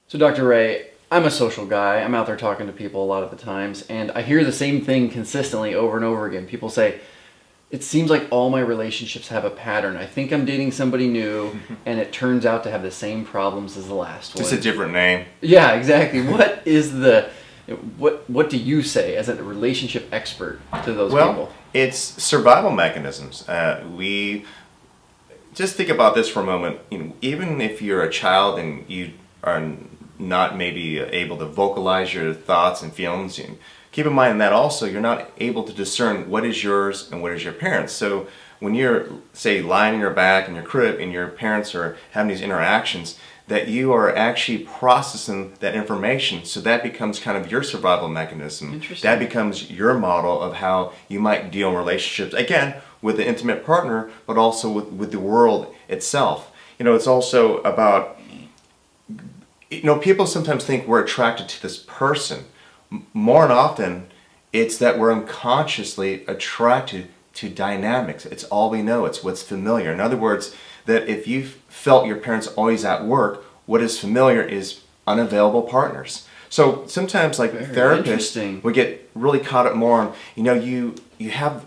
So Dr. Ray, I'm a social guy. I'm out there talking to people a lot of the times, and I hear the same thing consistently over and over again. People say, it seems like all my relationships have a pattern. I think I'm dating somebody new, and it turns out to have the same problems as the last one. Just a different name. Yeah, exactly. What do you say as a relationship expert to those people? Well, it's survival mechanisms. We just think about this for a moment. Even if you're a child and you are not maybe able to vocalize your thoughts and feelings, keep in mind that also you're not able to discern what is yours and what is your parents'. So when you're, say, lying on your back in your crib and your parents are having these interactions, that you are actually processing that information, so that becomes kind of your survival mechanism. Interesting. That becomes your model of how you might deal in relationships, again, with the intimate partner, but also with the world itself. It's also about, people sometimes think we're attracted to this person. More and often, it's that we're unconsciously attracted to dynamics. It's all we know. It's what's familiar. In other words, that if you've felt your parents always at work, what is familiar is unavailable partners. So sometimes, like therapists, we get really caught up more on, you have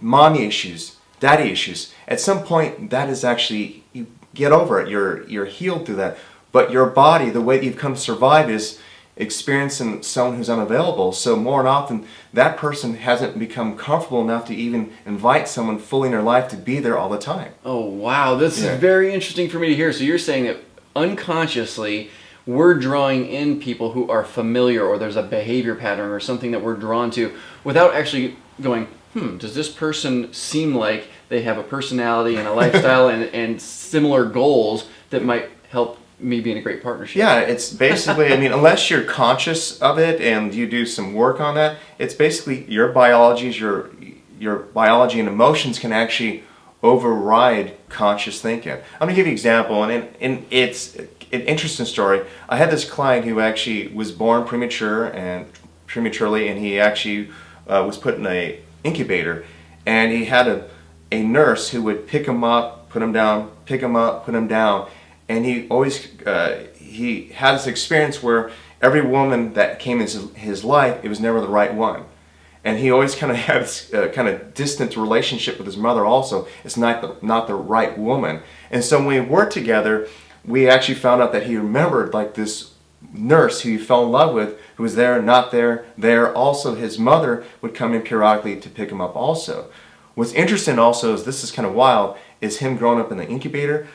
mommy issues, daddy issues. At some point, that is actually, you get over it. You're healed through that. But your body, the way that you've come to survive is experiencing someone who's unavailable. So more and often, that person hasn't become comfortable enough to even invite someone fully in their life to be there all the time. Oh, wow. This is very interesting for me to hear. So you're saying that unconsciously, we're drawing in people who are familiar, or there's a behavior pattern or something that we're drawn to without actually going, does this person seem like they have a personality and a lifestyle and similar goals that might help me be in a great partnership? Yeah, it's basically, unless you're conscious of it and you do some work on that, it's basically your biology and emotions can actually override conscious thinking. I'm going to give you an example, and it's an interesting story. I had this client who actually was born prematurely, and he actually was put in an incubator, and he had a nurse who would pick him up, put him down, pick him up, put him down. And he always, he had this experience where every woman that came into his life, it was never the right one. And he always kind of had this kind of distant relationship with his mother also. It's not the right woman. And so when we worked together, we actually found out that he remembered like this nurse who he fell in love with, who was there, not there, there. Also, his mother would come in periodically to pick him up also. What's interesting also is, this is kind of wild, is him growing up in the incubator.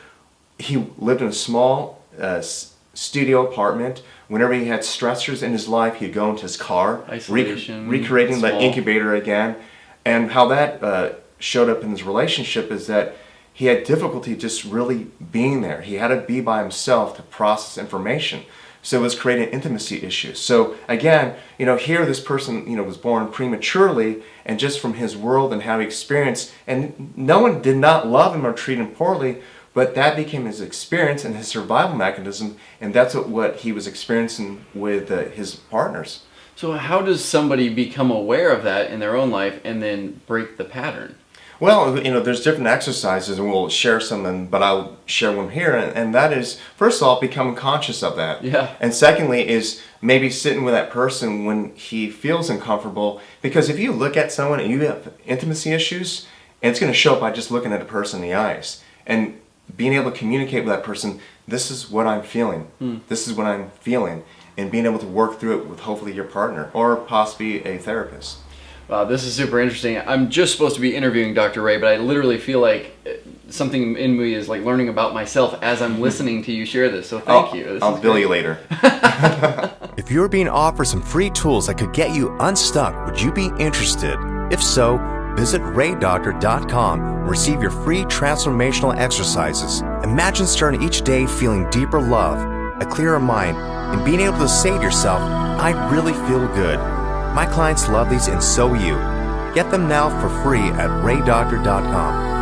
He lived in a small studio apartment. Whenever he had stressors in his life, he'd go into his car, recreating the incubator again. And how that showed up in his relationship is that he had difficulty just really being there. He had to be by himself to process information. So it was creating intimacy issues. So again, here this person, was born prematurely, and just from his world and how he experienced, and no one did not love him or treat him poorly, but that became his experience and his survival mechanism, and that's what he was experiencing with his partners. So how does somebody become aware of that in their own life and then break the pattern? Well, there's different exercises, and we'll share some, but I'll share one here, and that is, first of all, become conscious of that. Yeah. And secondly is maybe sitting with that person when he feels uncomfortable, because if you look at someone and you have intimacy issues, and it's going to show up by just looking at a person in the eyes, and being able to communicate with that person, this is what I'm feeling, this is what I'm feeling, and being able to work through it with hopefully your partner, or possibly a therapist. Wow, this is super interesting. I'm just supposed to be interviewing Dr. Ray, but I literally feel like something in me is like learning about myself as I'm listening to you share this, so thank you. I'll bill you later. If you were being offered some free tools that could get you unstuck, would you be interested? If so, visit raydoctor.com and receive your free transformational exercises. Imagine starting each day feeling deeper love, a clearer mind, and being able to say to yourself, I really feel good. My clients love these, and so will you. Get them now for free at raydoctor.com.